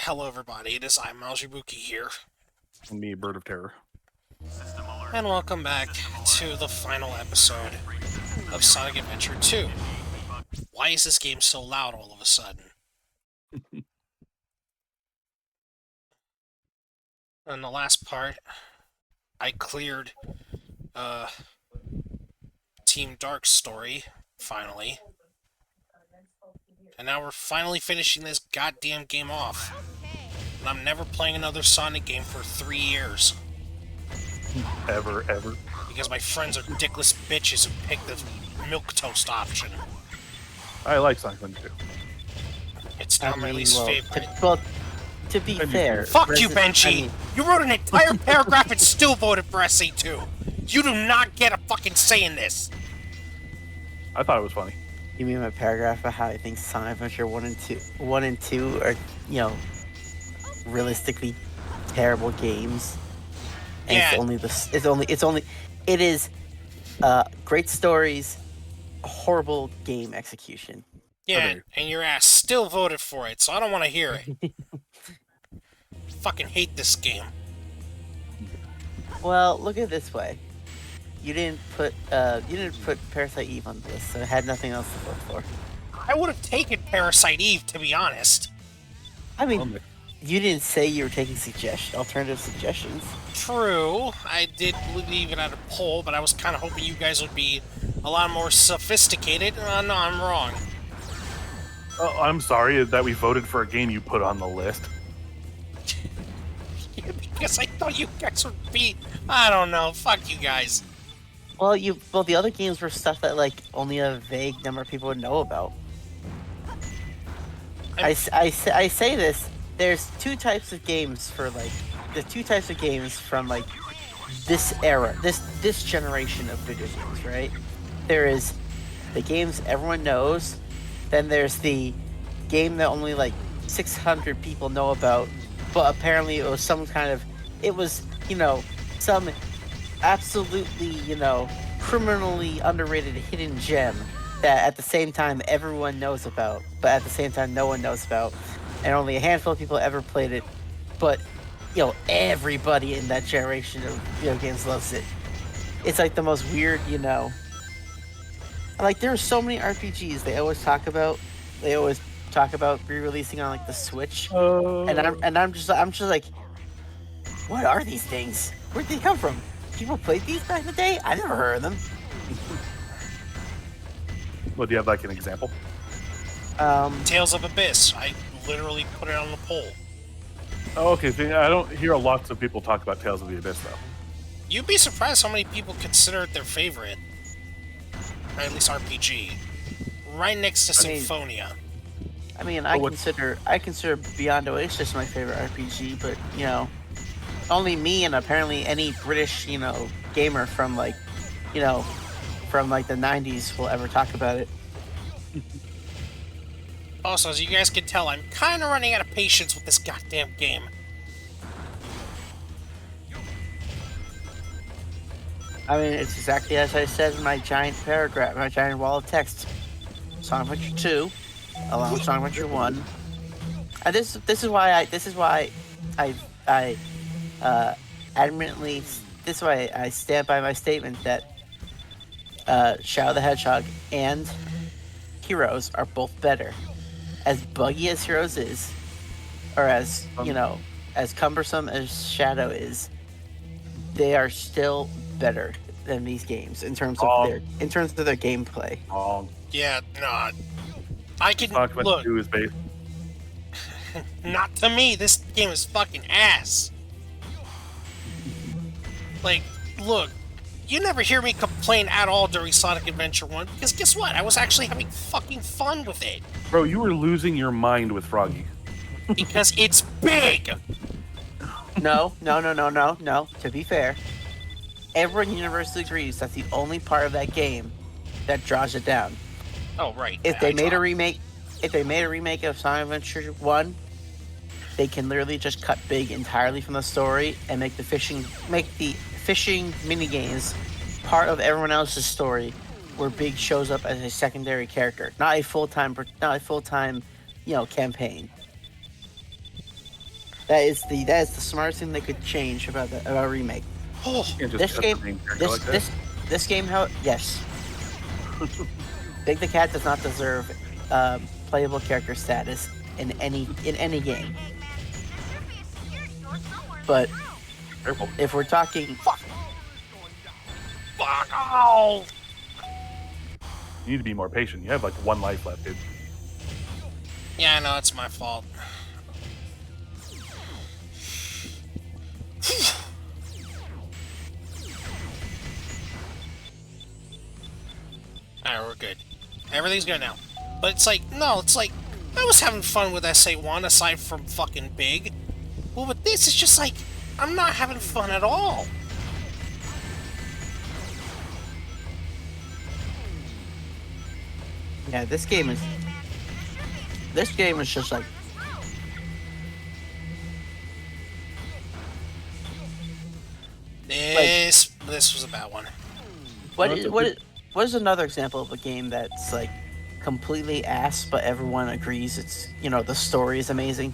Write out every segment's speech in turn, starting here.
Hello everybody, it is I, Maljibuki here, And me, Bird of Terror. and welcome back to the final episode of Sonic Adventure 2. Why is this game so loud all of a sudden? In the last part, I cleared, Team Dark's story, finally. And now we're finally finishing this goddamn game off. And I'm never playing another Sonic game for 3 years. Ever. Because my friends are dickless bitches who pick the milquetoast option. I like Sonic 2. It's now my least favorite. To be And you fair... Fuck you, Benji! You wrote an entire paragraph and still voted for SA2! You do not get a fucking say in this! I thought it was funny. You mean my paragraph about how I think Sonic Adventure 1 and 2 are, realistically terrible games? And Yeah. it is great stories, horrible game execution. Yeah, and your ass still voted for it, so I don't want to hear it. Fucking hate this game. Well, look at it this way. You didn't put Parasite Eve on the list, so it had nothing else to vote for. I would have taken Parasite Eve, to be honest. I mean, you didn't say you were taking alternative suggestions. True, I did leave it at a poll, but I was kind of hoping you guys would be a lot more sophisticated. No, I'm wrong. Oh, I'm sorry that we voted for a game you put on the list. Because I thought you guys would be... I don't know, fuck you guys. Well, the other games were stuff that only a vague number of people would know about. I say this. There's two types of games from this era, this generation of video games, right? There is the games everyone knows. Then there's the game that only 600 people know about, but apparently it was some absolutely, criminally underrated hidden gem that at the same time everyone knows about, but at the same time no one knows about, and only a handful of people ever played it, but, everybody in that generation of video games loves it. It's the most weird, there are so many RPGs they always talk about re-releasing on the Switch, and I'm just like, what are these things? Where'd they come from? People played these back in the day? I never heard of them. Well, do you have an example? Tales of Abyss. I literally put it on the poll. Oh, okay. So I don't hear lots of people talk about Tales of the Abyss, though. You'd be surprised how many people consider it their favorite. Or at least RPG. Right next to Symphonia. I mean, I consider Beyond Oasis my favorite RPG, but, only me and apparently any British, gamer from the 90s will ever talk about it. Also, as you guys can tell, I'm kind of running out of patience with this goddamn game. I mean, it's exactly as I said in my giant paragraph, my giant wall of text. Sonic Adventure 2, along with Sonic Adventure 1. And this is why I adamantly, this is why I stand by my statement that Shadow the Hedgehog and Heroes are both better. As buggy as Heroes is, or as as cumbersome as Shadow is, they are still better than these games in terms of their gameplay. Yeah, no. I can look. 2 is based. Not to me. This game is fucking ass. Look, you never hear me complain at all during Sonic Adventure 1, because guess what? I was actually having fucking fun with it. Bro, you were losing your mind with Froggy. Because it's big! No. To be fair, everyone universally agrees that's the only part of that game that draws it down. Oh, right. If they made a remake of Sonic Adventure 1, they can literally just cut big entirely from the story and make the fishing minigames part of everyone else's story, where Big shows up as a secondary character, not a full-time campaign. That is the smartest thing they could change about a remake. Oh, Can't just This cut game, the main character like that. this game, yes, Big the Cat does not deserve playable character status in any game. But Careful. if we're talking, fuck! Oh! You need to be more patient. You have like 1 life left, dude. Yeah, I know, it's my fault. Alright, we're good. Everything's good now. But it's like, no, it's like, I was having fun with SA1 aside from fucking Big. Well, with this, it's just like, I'm not having fun at all. yeah, this game is just like, This was a bad one. what is another example of a game that's like completely ass, but everyone agrees it's, the story is amazing.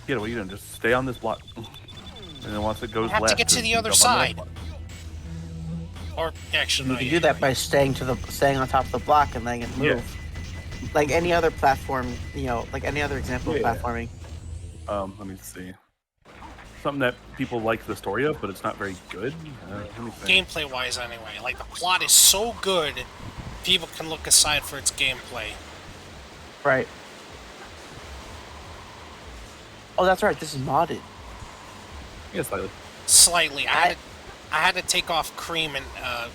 Get away, you don't just stay on this block. And then once it goes I have to left, get to then the you other jump on the side. next block. Or actually, You no, can yeah, do that you're by right. staying on top of the block and letting it move. Yeah. Like any other platform, like any other example Yeah. of platforming. Let me see. Something that people like the story of, but it's not very good. Let me think. Gameplay-wise, anyway. Like, the plot is so good, people can look aside for its gameplay. Right. Oh, that's right. This is modded. Yeah, slightly. Slightly. I had to take off Cream and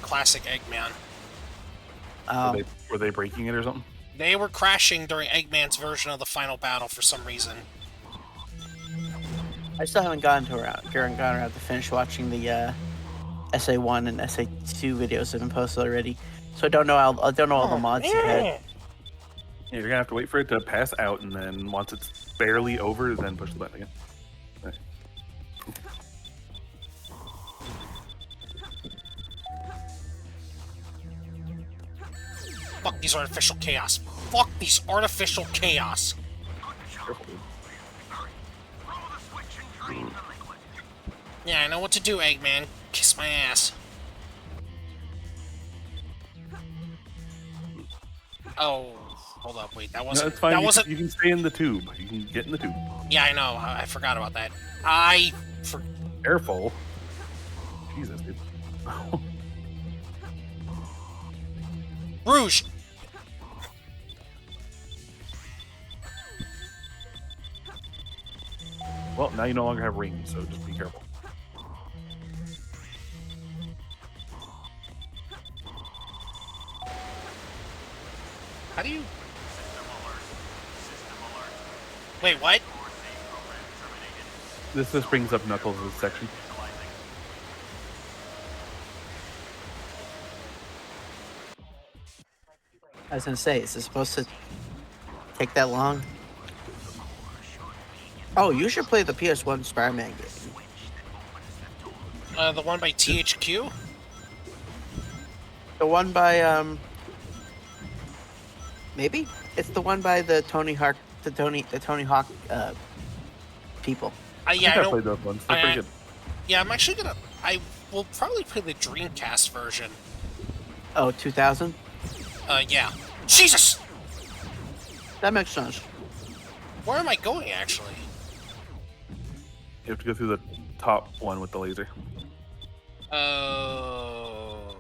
Classic Eggman. Were they breaking it or something? They were crashing during Eggman's version of the final battle for some reason. I still haven't gone around to finish watching the SA1 and SA2 videos that have been posted already. So I don't know. I don't know all the mods ahead. Yeah, you're gonna have to wait for it to pass out, and then once it's barely over, then push the button again. Okay. Fuck these artificial chaos. Fuck these artificial chaos. Careful, dude. Yeah, I know what to do, Eggman. Kiss my ass. Oh, hold up, wait, that No, wasn't... it's fine. That You, wasn't... you can stay in the tube. You can get in the tube. Yeah, I know. I forgot about that. Careful. Jesus, dude. Rouge! Well, now you no longer have rings, so just be careful. How do you... Wait, what? This brings up Knuckles' section. I was gonna say, is this supposed to take that long? Oh, you should play the PS1 Spider-Man game. The one by THQ? The one by maybe it's the one by the Tony Hawk people. Yeah, I I know. played those ones. They're pretty good. Yeah, I'm actually gonna... I will probably play the Dreamcast version. Oh, 2000. Yeah. Jesus! That makes sense. Where am I going, actually? You have to go through the top one with the laser. Hold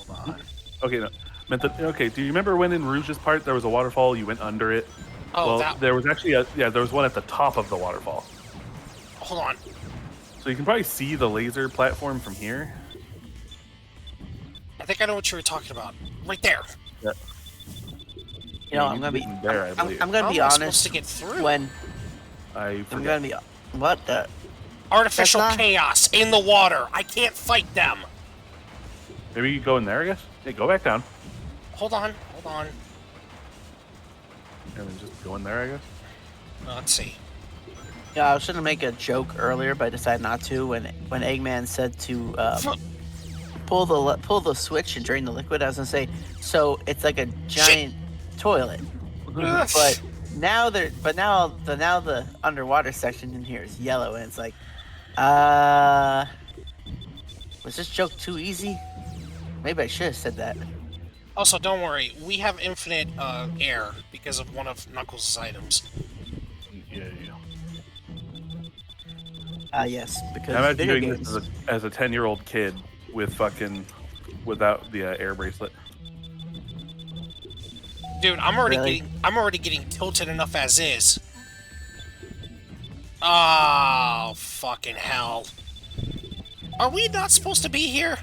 on. Okay, no. Okay, do you remember when in Rouge's part there was a waterfall, you went under it? Oh, well, that... there was actually there was one at the top of the waterfall. Hold on. So you can probably see the laser platform from here. I think I know what you were talking about. Right there. Yeah. You know, I'm gonna be there. I I'm believe. gonna be How am I supposed honest. to get through? When I I'm forget. gonna be what the Artificial That's not- chaos in the water. I can't fight them. Maybe you go in there, I guess. Hey, go back down. Hold on. And then just go in there, I guess. Let's see. Yeah, I was gonna make a joke earlier, but I decided not to. When Eggman said to pull the switch and drain the liquid, I was gonna say, so it's like a giant toilet. Ugh. But now the underwater section in here is yellow, and it's like, was this joke too easy? Maybe I should have said that. Also, don't worry, we have infinite air because of one of Knuckles' items. Yeah. Yes, because I imagine video doing games. this as a 10-year-old kid with without the air bracelet. Dude, I'm already getting tilted enough as is. Oh, fucking hell. Are we not supposed to be here?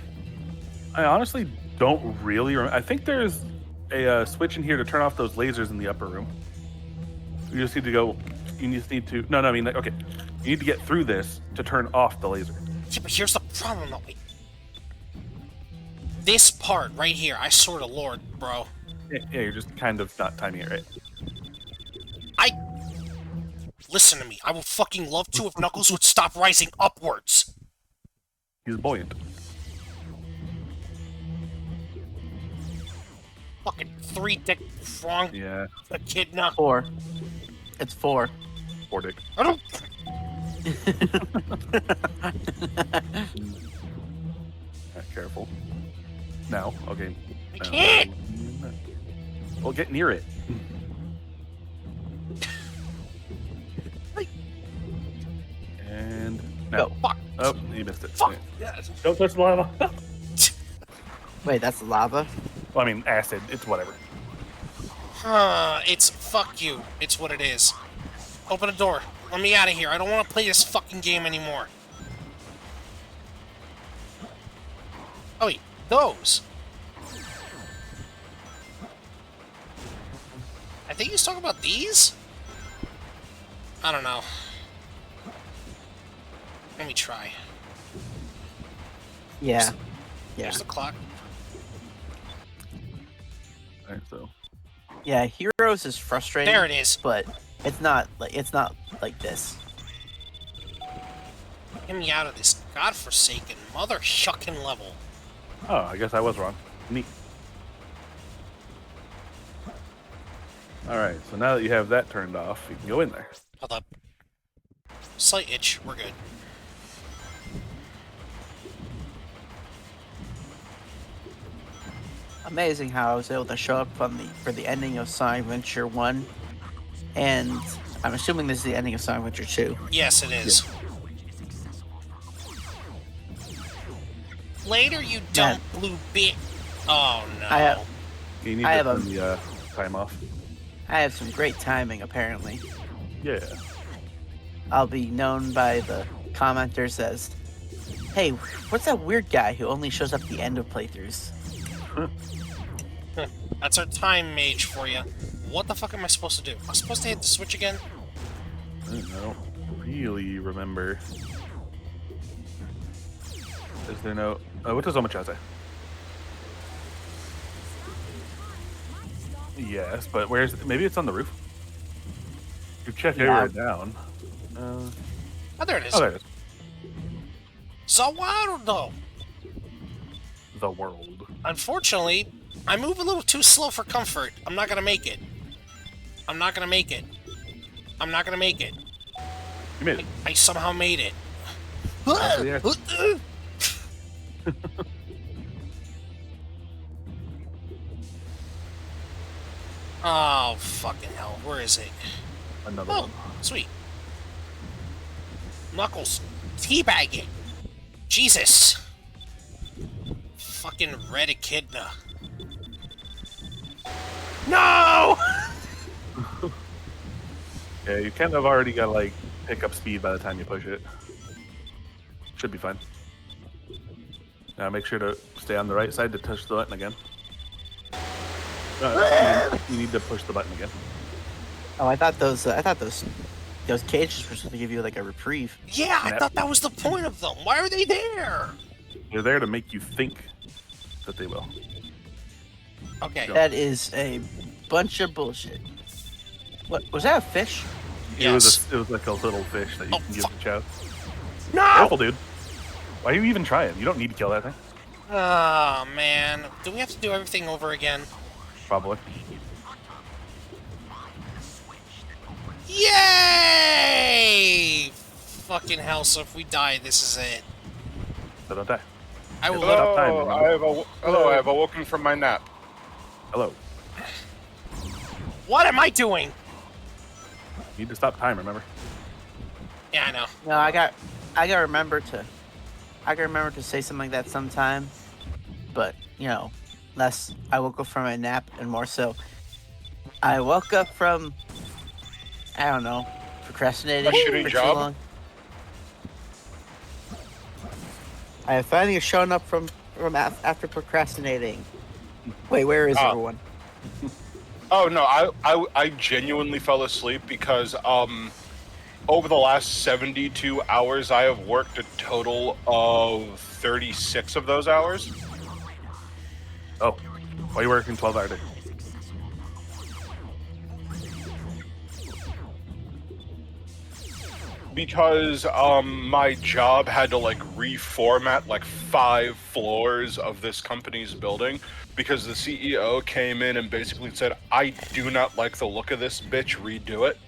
I honestly don't really remember. I think there's a switch in here to turn off those lasers in the upper room. You just need to go. You just need to. No, I mean, okay. You need to get through this to turn off the laser. Yeah, but here's the problem, though. This part right here, I swear to Lord, bro. Yeah, you're just kind of not timing it right. Listen to me. I would fucking love to if Knuckles would stop rising upwards. He's buoyant. Fucking 3-dick wrong Yeah, echidna. 4. It's 4. poor dick. I don't. Careful. Now, okay. I can't. Well, get near it. And now. Go. Fuck. Oh, you missed it. Fuck. Yeah. Don't touch the lava. Wait, that's lava? Well, I mean, acid. It's whatever. It's fuck you. It's what it is. Open the door. Let me out of here. I don't want to play this fucking game anymore. Oh, wait. Those. I think he's talking about these? I don't know. Let me try. Yeah. Here's the clock. Alright, so. Yeah, Heroes is frustrating. There it is. But it's not like this. Get me out of this godforsaken mother shucking level. Oh, I guess I was wrong. Neat. Alright, so now that you have that turned off, you can go in there. Hold up. Slight itch. We're good. Amazing how I was able to show up for the ending of Sonic Adventure 1, and I'm assuming this is the ending of Sonic Adventure 2. Yes, it is. Later, you dumb blue bit. Oh no. You need I to have turn the time off. I have some great timing, apparently. Yeah. I'll be known by the commenters as, hey, what's that weird guy who only shows up at the end of playthroughs? That's our time mage for you. What the fuck am I supposed to do? Am I supposed to hit the switch again? I don't really remember. Is there no... what does Omocha say? Yes, but where's... Maybe it's on the roof? You check Yeah. everywhere down. Oh, there it is. Oh, there it is. Zawarudo! The world. Unfortunately, I move a little too slow for comfort. I'm not gonna make it. I'm not gonna make it. I'm not gonna make it. You made it. I somehow made it. Oh, yeah. Oh, fucking hell. Where is it? Another Oh, one. sweet. Knuckles. Teabag it. Jesus. Fucking red echidna. No! Yeah, you kind of already got like pick up speed by the time you push it. Should be fine. Now make sure to stay on the right side to touch the button again. You need to push the button again. Oh, I thought those cages were supposed to give you like a reprieve. Yeah, I Yep. thought that was the point of them. Why are they there? They're there to make you think that they will. Okay. That is a bunch of bullshit. What was that? A fish? Yes. It was like a little fish that you Oh, can give fuck. to Chow. No! Careful, dude. Why are you even trying? You don't need to kill that thing. Oh, man. Do we have to do everything over again? Probably. fucking hell, so if we die, this is it. So don't die. I will Stop time, Hello, remember? I have awoken from my nap. Hello. What am I doing? You need to stop time, remember? Yeah, I know. No, I gotta remember to say something like that sometime. But less I woke up from a nap and more so I woke up from I don't know procrastinating A shitty for job? too long. I have finally shown up from after procrastinating. Wait, where is Ah. everyone? Oh no, I genuinely fell asleep because over the last 72 hours I have worked a total of 36 of those hours. Oh, why are you working 12-hour day? Because my job had to like reformat like 5 floors of this company's building because the CEO came in and basically said, "I do not like the look of this bitch, redo it."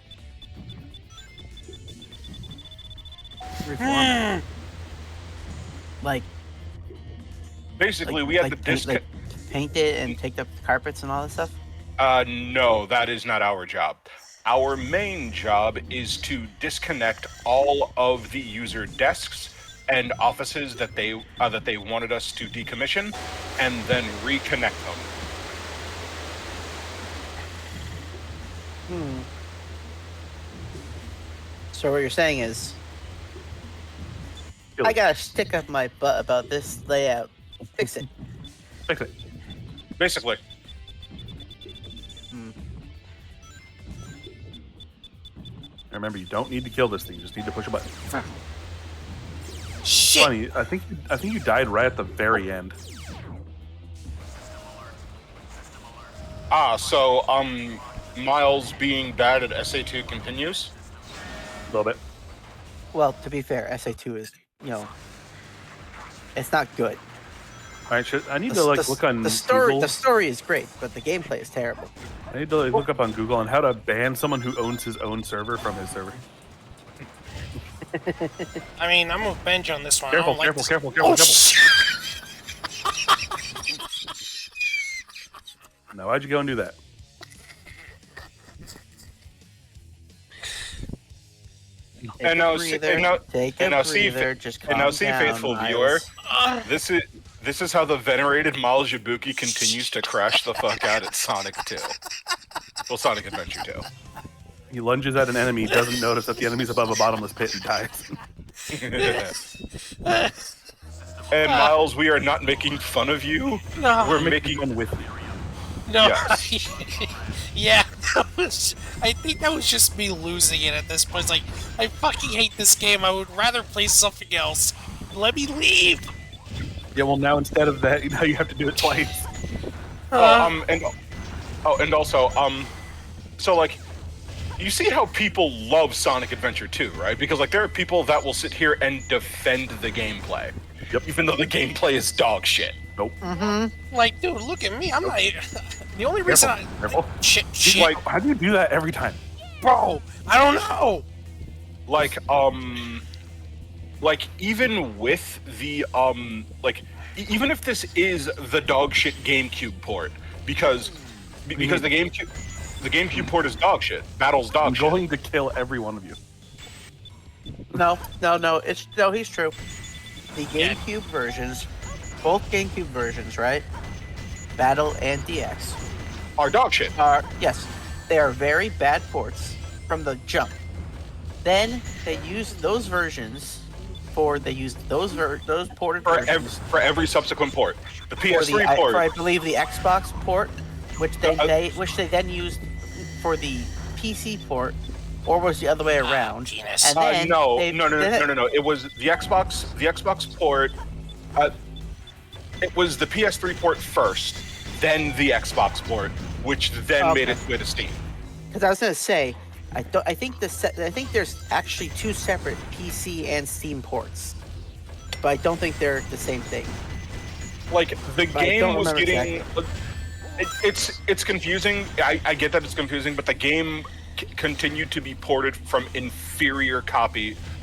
Reform. Like Basically, we had to paint it and take up the carpets and all that stuff. No, that is not our job. Our main job is to disconnect all of the user desks and offices that they wanted us to decommission, and then reconnect them. So what you're saying is, Kill I it. gotta stick up my butt about this layout. Fix it. Fix it. Basically, Remember, you don't need to kill this thing. You just need to push a button. Shit! Funny, I think you died right at the very end. so Miles being bad at SA2 continues. A little bit. Well, to be fair, SA2 is, it's not good. All right, I need to look on the story. Google. The story is great, but the gameplay is terrible. I need to look up on Google on how to ban someone who owns his own server from his server. I mean, I'm with Benj on this one. Careful, I don't like careful, this. careful, careful, Oh, careful. shit! Now, why'd you go and do that? Take now a see- breather. and now- Take and a now see if- breather. Just calm And now, see, down, faithful Miles. viewer, this is how the venerated Miles Yabuki continues to crash the fuck out at Sonic 2. Well, Sonic Adventure 2. He lunges at an enemy, doesn't notice that the enemy's above a bottomless pit, and dies. And Miles, we are not making fun of you. No. We're making one with you. No. Yes. Yeah, I think that was just me losing it at this point. It's like, I fucking hate this game. I would rather play something else. Let me leave. Yeah, well, now instead of that, now you have to do it twice. And also, so like, you see how people love Sonic Adventure 2, right? Because like, there are people that will sit here and defend the gameplay, Yep. even though the gameplay is dog shit. Nope. Like, dude, look at me. I'm not. The only reason Careful. Shit, He's shit. like, how do you do that every time? Bro, I don't know. Like, like even with the even if this is the dog shit GameCube port, because the GameCube port is dog shit. Battle's I'm dog shit. going to kill every one of you. No. He's true. The GameCube versions, both GameCube versions, right? Battle and DX Are dog shit. they are very bad ports from the jump. Then they used those versions those ported versions For every subsequent port. The for PS3 the, port. for I believe the Xbox port, which they then used for the PC port, or was the other way around? penis. And then No. they- It was the Xbox port. It was the PS3 port first, then the Xbox port, which then made its way to Steam. Because I was gonna say, I think there's actually two separate PC and Steam ports, but I don't think they're the same thing. Like the But I game don't was remember getting. It's confusing. I get that it's confusing, but the game continue to be ported from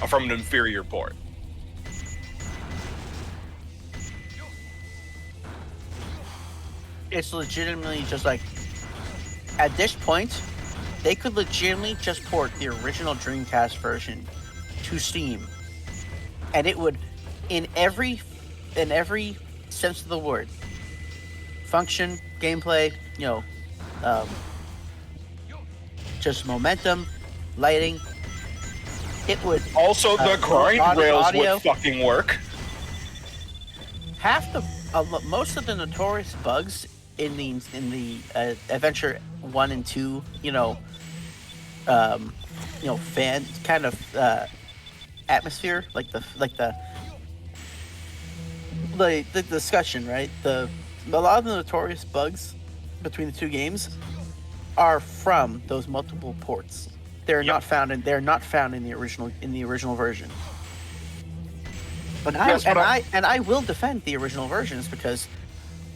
from an inferior port. It's legitimately just like, at this point, they could legitimately just port the original Dreamcast version to Steam, and it would, in every sense of the word, function, gameplay, just momentum, lighting. It would Also, the grind rails audio. would fucking work. Most of the notorious bugs in the Adventure 1 and 2, fan kind of atmosphere, like the discussion, right? A lot of the notorious bugs between the two games are from those multiple ports. They're not found in the original version. But I will defend the original versions because,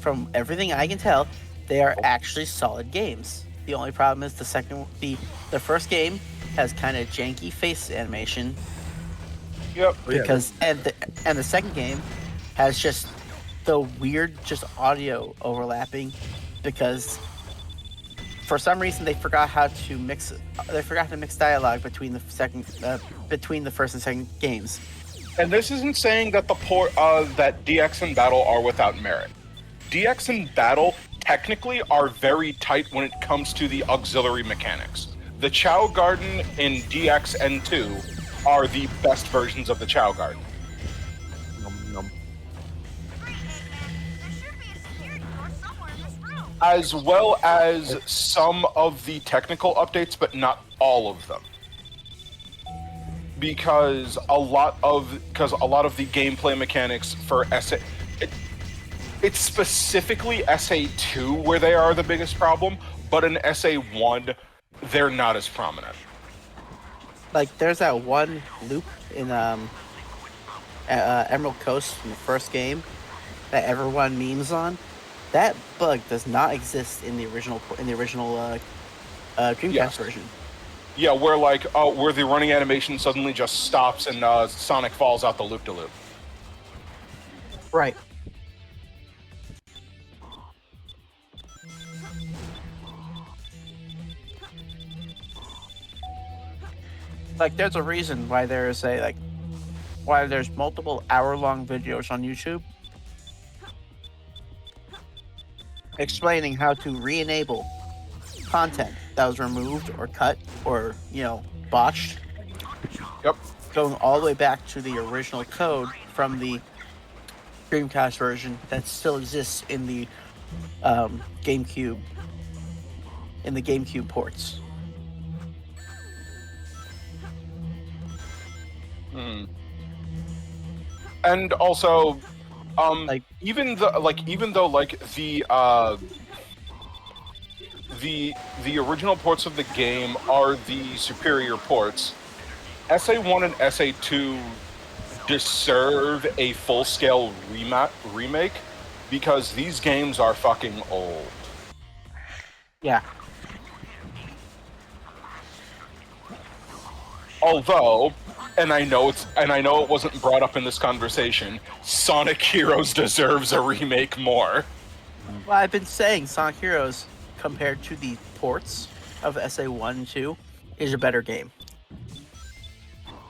from everything I can tell, they are actually solid games. The only problem is the first game has kind of janky face animation. Yep. Because and the second game has just the weird just audio overlapping, because for some reason they forgot to mix dialogue between the first and second games. And this isn't saying that that DX and Battle are without merit. DX and Battle technically are very tight when it comes to the auxiliary mechanics. The Chao Garden in DX and 2 are the best versions of the Chao Garden. As well as some of the technical updates, but not all of them. Because a lot of the gameplay mechanics for it's specifically SA2 where they are the biggest problem, but in SA1 they're not as prominent. Like, there's that one loop in Emerald Coast in the first game that everyone memes on. That bug does not exist in the original Dreamcast version. Yeah, where the running animation suddenly just stops and Sonic falls out the loop-de-loop. Right. Like, there's a reason why there's multiple hour-long videos on YouTube explaining how to re-enable content that was removed or cut or botched. Yep. Going all the way back to the original code from the Dreamcast version that still exists in the GameCube ports. And also, Like- even though the original ports of the game are the superior ports, SA1 and SA2 deserve a full-scale remake because these games are fucking old. Yeah. Although, and I know it wasn't brought up in this conversation, Sonic Heroes deserves a remake more. Well, I've been saying Sonic Heroes, compared to the ports of SA1 and 2, is a better game.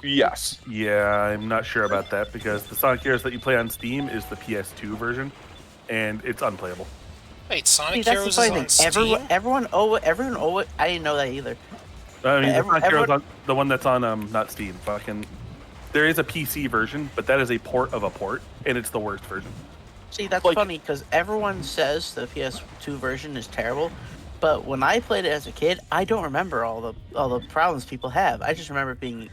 Yes. Yeah, I'm not sure about that because the Sonic Heroes that you play on Steam is the PS2 version, and it's unplayable. Wait, See, Sonic that's Heroes the is funny on thing. Steam? Everyone owe it. I didn't know that either. I mean, the Sonic Heroes everyone- the one that's on not Steam. Fucking, there is a PC version, but that is a port of a port, and it's the worst version. See, that's Like- funny because everyone says the PS2 version is terrible, but when I played it as a kid, I don't remember all the problems people have. I just remember it being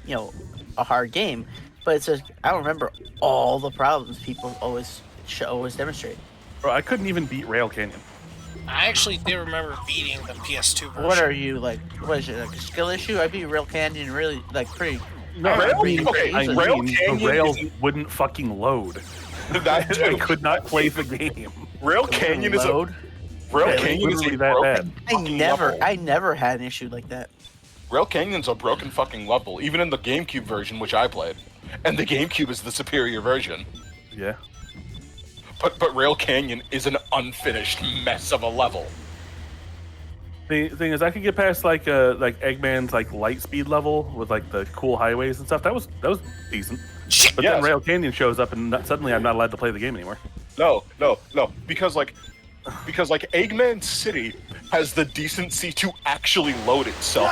a hard game, but it's just I don't remember all the problems people always demonstrate. Bro, I couldn't even beat Rail Canyon. I actually did remember beating the PS2 version. What are you like? What is it, like a skill issue? I beat Rail Canyon really pretty. No, Rail- I mean, okay, I Rail mean, Canyon the rails isn't- wouldn't fucking load. That I too. could not play the game. Rail Canyon Load. Rail Okay, Canyon is literally a that broken bad. I fucking never level. I never had an issue like that. Rail Canyon's a broken fucking level, even in the GameCube version, which I played. And the GameCube is the superior version. Yeah. But Rail Canyon is an unfinished mess of a level. The thing is, I could get past like Eggman's like light speed level with like the cool highways and stuff. That was decent. Shit! But Yes. then Rail Canyon shows up, and suddenly I'm not allowed to play the game anymore. No, because Eggman City has the decency to actually load itself,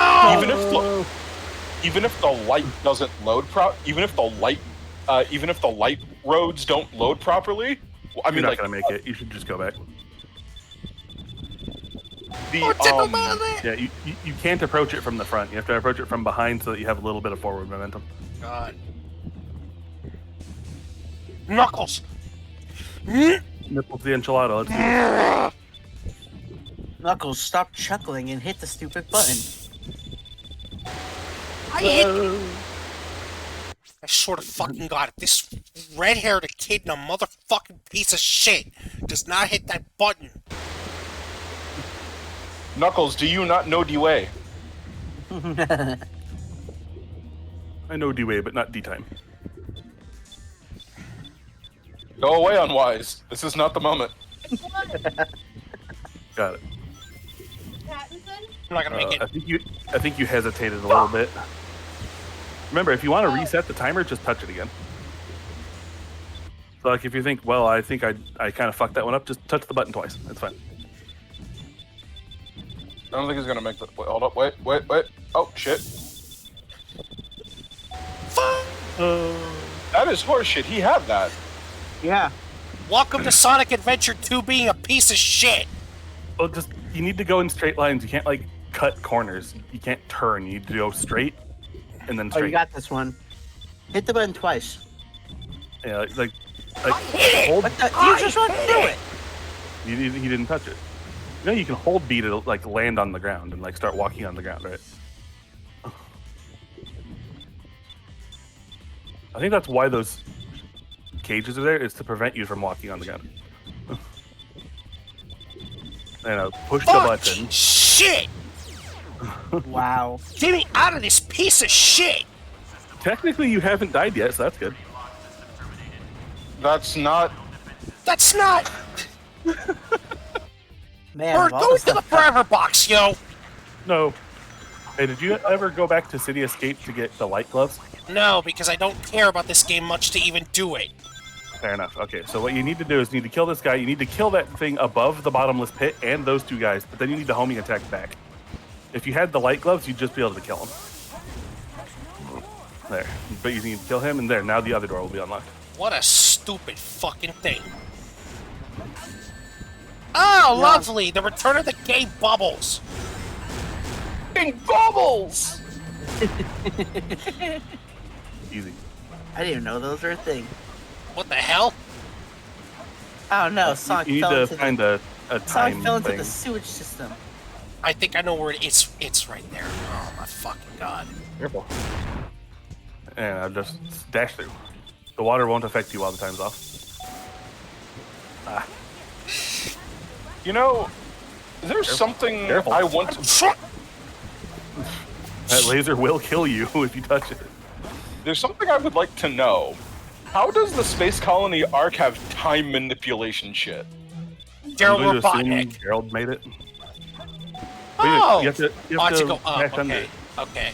even if the light doesn't load even if the light roads don't load properly. I mean, You're not like gonna make it. You should just go back. Yeah, you can't approach it from the front. You have to approach it from behind so that you have a little bit of forward momentum. God. Knuckles! Nipple to the enchilada. Let's do this. Knuckles, stop chuckling and hit the stupid button. I sort of fucking got it. This red-haired kid and a motherfucking piece of shit does not hit that button. Knuckles, do you not know D-Way? I know D-Way, but not D-Time. Go away, Unwise. This is not the moment. Got it. I'm not gonna make it. I think you hesitated a little bit. Remember, if you want to reset the timer, just touch it again. So, like, if you think, well, I think I kind of fucked that one up, just touch the button twice. It's fine. I don't think he's gonna make the. Wait, hold up. Wait. Oh shit. That is horseshit. He had that. Yeah. Welcome to Sonic Adventure 2 being a piece of shit. Well, just you need to go in straight lines. You can't like cut corners. You can't turn. You need to go straight and then Oh, straight. you got this one. Hit the button twice. Yeah, like hit it! hold. What the? You just went through it. He didn't touch it. You know, you can hold B to like land on the ground and like start walking on the ground, right? I think that's why those cages are there, is to prevent you from walking on the ground. Push the Fucking button. shit! Wow. Get me out of this piece of shit! Technically, you haven't died yet, so that's good. That's not. That's not... Man, Or of all go the to the stuff- forever box, yo! No. Hey, did you ever go back to City Escape to get the light gloves? No, because I don't care about this game much to even do it. Fair enough. Okay, so what you need to do is you need to kill this guy. You need to kill that thing above the bottomless pit and those two guys, but then you need to homing attack back. If you had the light gloves, you'd just be able to kill him. There. But you need to kill him, and there. Now the other door will be unlocked. What a stupid fucking thing. Oh, lovely! The return of the gay bubbles! Fucking bubbles! Easy. I didn't even know those were a thing. What the hell? Oh no, Sonic You need fell to into find the a Sonic time fell into thing. the sewage system. I think I know where it's right there. Oh my fucking god. Careful. And I'll just dash through. The water won't affect you while the time's off. You know, there's something Careful. I want to. That laser will kill you if you touch it. There's something I would like to know. How does the Space Colony Arc have time manipulation shit? Daryl I'm going to assume Robotnik. Gerald made it. Oh! You have to Oh, I have to go dash up. under Okay. it. Okay.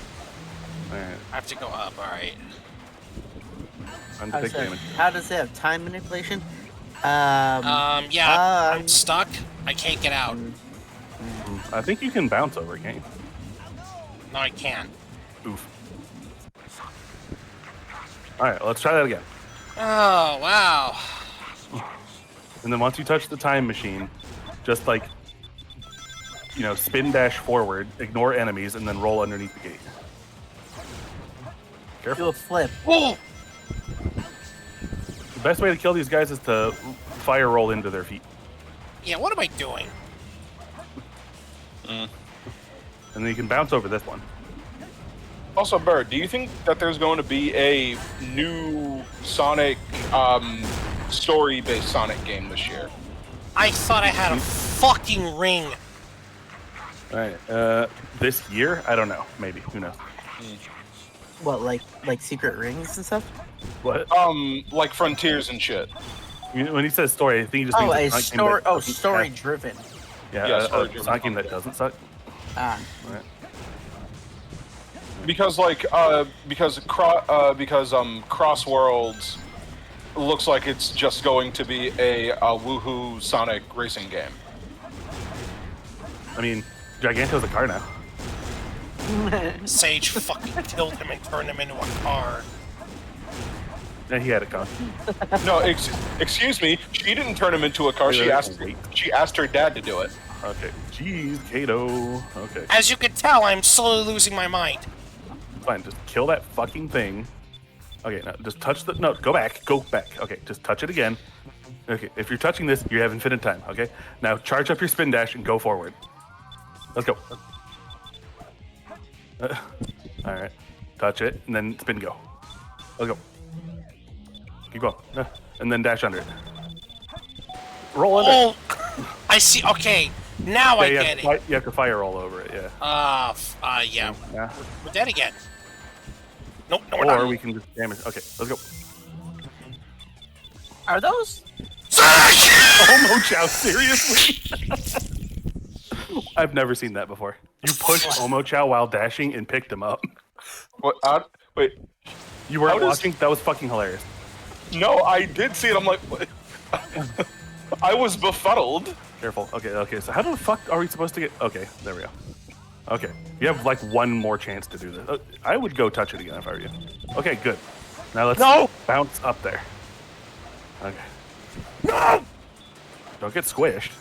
Alright, I have to go up. Alright. under take damage. How does it have time manipulation? Yeah. I'm stuck. I can't get out. I think you can bounce over, can't you? No, I can't. Oof. Alright, let's try that again. Oh, wow. And then once you touch the time machine, just like, spin dash forward, ignore enemies, and then roll underneath the gate. Do Careful. a flip. Whoa! The best way to kill these guys is to fire roll into their feet. Yeah, what am I doing? And then you can bounce over this one. Also, Bird, do you think that there's going to be a new Sonic, story-based Sonic game this year? I thought I had a fucking ring. All right. This year, I don't know. Maybe. Who knows? What, like secret rings and stuff? What? Like Frontiers and shit. When he says story, I think he just Oh, means a it's not a game story. that Oh, doesn't story have- driven. Yeah, Yeah, a story-driven Sonic game that content. doesn't suck. Ah, Right. Because Cross Worlds looks like it's just going to be a woohoo Sonic racing game. I mean, Giganto's a car now. Sage fucking killed him and turned him into a car. Yeah, he had it gone. No, excuse me. She didn't turn him into a car. She asked her dad to do it. Okay. Jeez, Kato. Okay. As you can tell, I'm slowly losing my mind. Fine, just kill that fucking thing. Okay, now just touch the. No, go back. Go back. Okay, just touch it again. Okay, if you're touching this, you have infinite time. Okay, now charge up your spin dash and go forward. Let's go. All right, touch it and then spin go. Let's go. Keep going. And then dash under it. Roll under. Oh, I see. Okay, now I Yeah, get it. you have to fire all over it. Yeah. Yeah. Yeah. We're dead again. Nope, no, we're Or not. we can just damage. Okay, let's go. are those? Oh, Mochow, seriously? I've never seen that before. You pushed Omochow while dashing and picked him up. What? Wait. You weren't How does- watching? That was fucking hilarious. No, I did see it. I'm like, what? I was befuddled. Careful. Okay. So how the fuck are we supposed to get... Okay, there we go. Okay. You have like one more chance to do this. I would go touch it again if I were you. Okay, good. Now let's bounce up there. Okay. No! Don't get squished.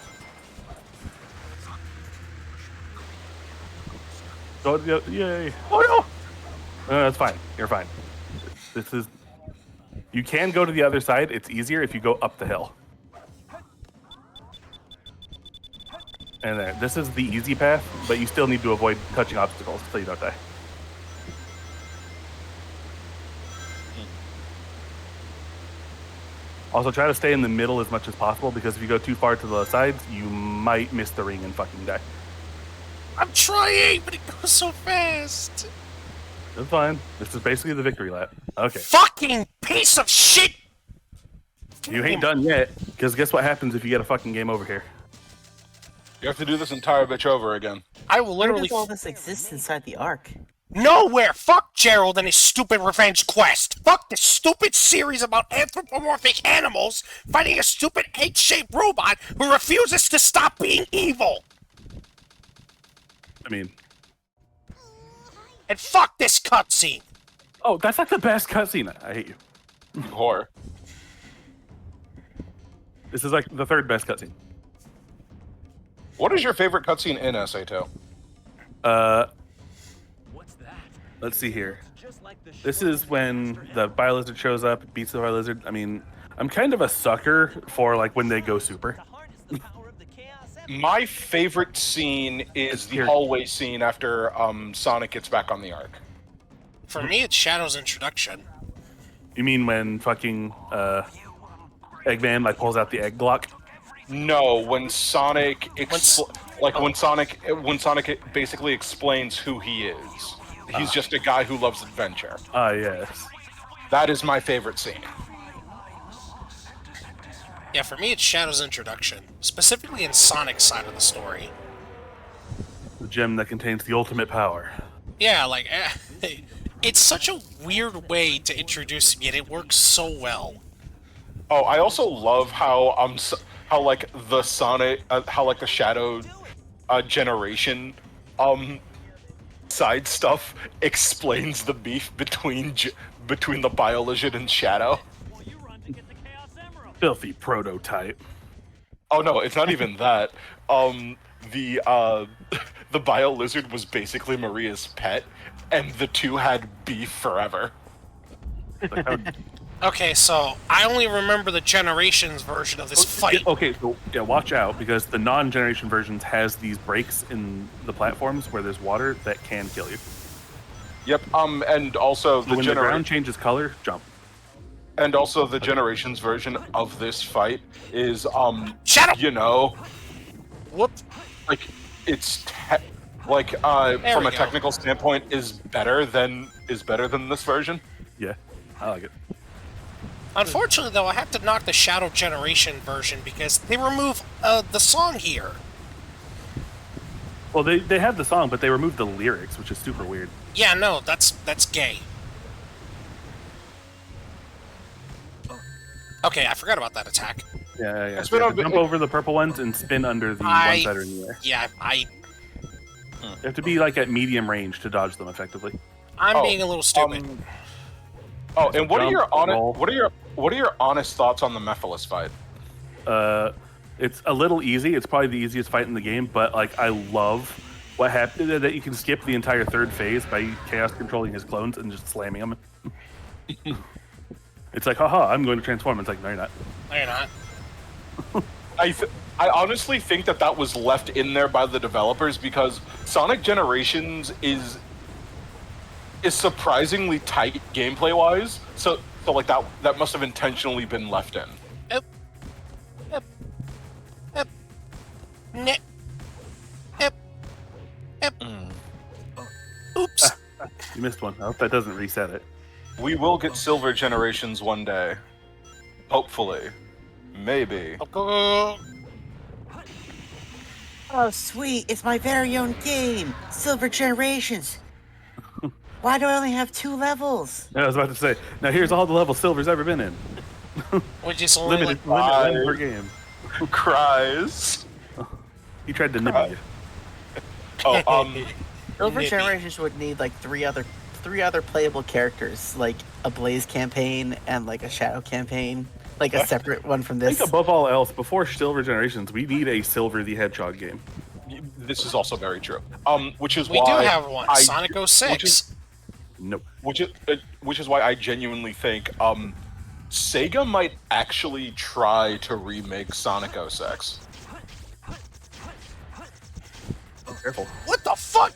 Yay. Oh No, that's fine. You're fine. This is... You can go to the other side. It's easier if you go up the hill. And there. This is the easy path, but you still need to avoid touching obstacles so you don't die. Also, try to stay in the middle as much as possible, because if you go too far to the sides, you might miss the ring and fucking die. I'm trying, but it goes so fast. That's fine. This is basically the victory lap. Okay. Fucking piece of shit! You ain't done yet, because guess what happens if you get a fucking game over here? You have to do this entire bitch over again. I will Where literally does all this exist inside the Ark? nowhere. Fuck Gerald and his stupid revenge quest. Fuck this stupid series about anthropomorphic animals fighting a stupid egg-shaped robot who refuses to stop being evil. I mean... And fuck this cutscene. Oh, that's like the best cutscene. I hate you. Whore. This is like the third best cutscene. What is your favorite cutscene in SA2? Let's see here. This is when the Biolizard shows up, beats the Biolizard. I mean, I'm kind of a sucker for like when they go super. My favorite scene is the Here. hallway scene after Sonic gets back on the Ark. For me, it's Shadow's introduction. You mean when fucking Eggman like pulls out the egg block? No, when Sonic when Sonic basically explains who he is. He's just a guy who loves adventure. Ah, yes. That is my favorite scene. Yeah, for me, it's Shadow's introduction. Specifically in Sonic's side of the story. The gem that contains the ultimate power. Yeah, like, it's such a weird way to introduce him, yet it works so well. Oh, I also love how like the Sonic how like the Shadow generation side stuff explains the beef between the Biolizard and Shadow. Filthy prototype. Oh no, it's not even that. The Biolizard was basically Maria's pet, and the two had beef forever. Like, how- Okay, so I only remember the Generations version of this fight. Okay, so yeah, watch out, because the non-generation versions has these breaks in the platforms where there's water that can kill you. Yep. And also So when the ground changes color, jump. and also the Generations version of this fight is Shadow! you know, Whoop. like it's Like, There from we a go. technical standpoint, is better than this version. Yeah, I like it. Unfortunately, though, I have to knock the Shadow Generation version because they remove the song here. Well, they have the song, but they removed the lyrics, which is super weird. Yeah, no, that's gay. Okay, I forgot about that attack. Yeah. It's So you been have to a bit- jump over the purple ones and spin under the ones that are in the air. Yeah, You have to be like at medium range to dodge them effectively. I'm Oh, being a little stupid. And what are Jump, your roll. what are your honest thoughts on the Mephiles fight? It's a little easy. It's probably the easiest fight in the game, but like I love what happened that you can skip the entire third phase by chaos controlling his clones and just slamming them. It's like, haha, I'm going to transform. It's like, no, you're not. No, you're not. I honestly think that was left in there by the developers because Sonic Generations is surprisingly tight gameplay wise. So like that must have intentionally been left in. Yep. Nip. Yep. Oops. You missed one. I hope that doesn't reset it. We will get Silver Generations one day. Hopefully. Maybe. Go. Oh, sweet! It's my very own game, Silver Generations. Why do I only have 2 levels? I was about to say, now here's all the levels Silver's ever been in. Which is only Limited like, one per game. Cries. He tried to nibble you. Oh, Silver Nippy. Generations would need like three other playable characters, like a Blaze campaign and like a Shadow campaign, like a separate one from I think this. above all else, before Silver Generations, we need a Silver the Hedgehog game. this is also very true. Which is we why do have one. Sonic 06. Nope. which is why I genuinely think Sega might actually try to remake Sonic 06. Careful. What the fuck?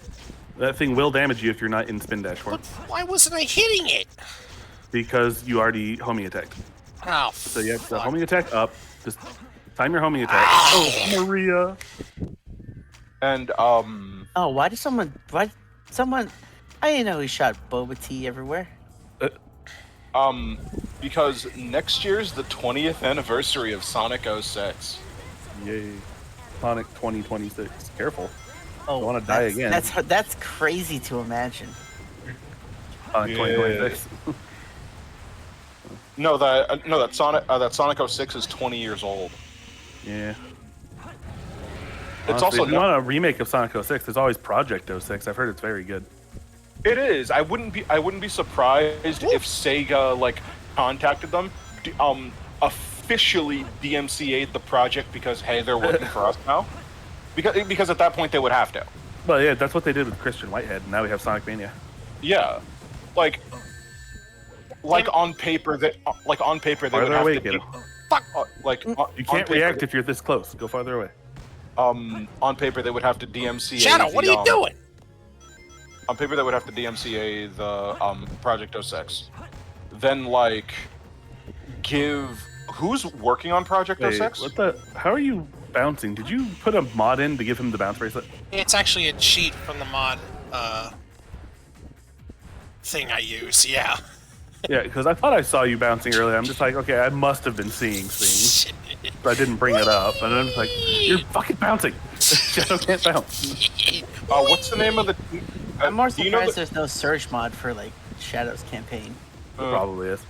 That thing will damage you if you're not in spin dash form. Why wasn't I hitting it? Because you already homing attacked. Oh, So you have the fuck. homing attack up. Just time your homing attack. Ah. Oh, Maria. And Oh, why someone? I didn't know he shot Boba Tea everywhere. because next year's the 20th anniversary of Sonic 06. Yay. Sonic 2026. Careful. Oh, Don't wanna die that's- again. That's crazy to imagine. Sonic Yeah. 2026. No, that Sonic 06 is 20 years old. Yeah. It's Honestly, also if you want a remake of Sonic 06, there's always Project 06. I've heard it's very good. It is. I wouldn't be surprised if Sega like contacted them, officially DMCA'd the project because hey, they're working for us now. Because at that point they would have to. Well, yeah, that's what they did with Christian Whitehead. And now we have Sonic Mania. Yeah, like on paper they would Farther have away, to. kiddo. You can't react if you're this close. Go farther away. On paper they would have to DMCA. Shadow, what are you doing? On paper they would have to DMCA the Project 06. Then like give who's working on Project Wait, 06? what the? How are you bouncing? Did you put a mod in to give him the bounce bracelet? It's actually a cheat from the mod thing I use. Yeah. Yeah, because I thought I saw you bouncing earlier. I'm just like, okay, I must have been seeing things. But I didn't bring it up. And I'm just like, you're fucking bouncing. Shadow can't bounce. What's the name of the? I'm more do you know surprised there's no Surge mod for like Shadow's campaign. It probably is.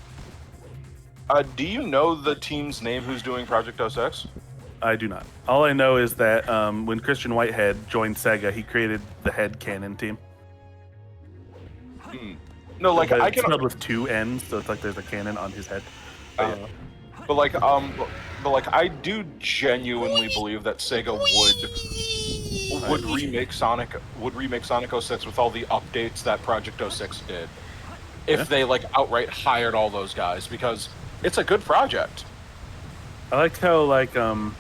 Do you know the team's name who's doing Project 06? I do not. All I know is that when Christian Whitehead joined Sega, he created the head cannon team. No, like But I it's can, spelled with 2 N's, so it's like there's a cannon on his head. But yeah. but like I do genuinely believe that Sega would remake Sonic 06 with all the updates that Project 06 did. If Yeah. they like outright hired all those guys because it's a good project. I liked how like in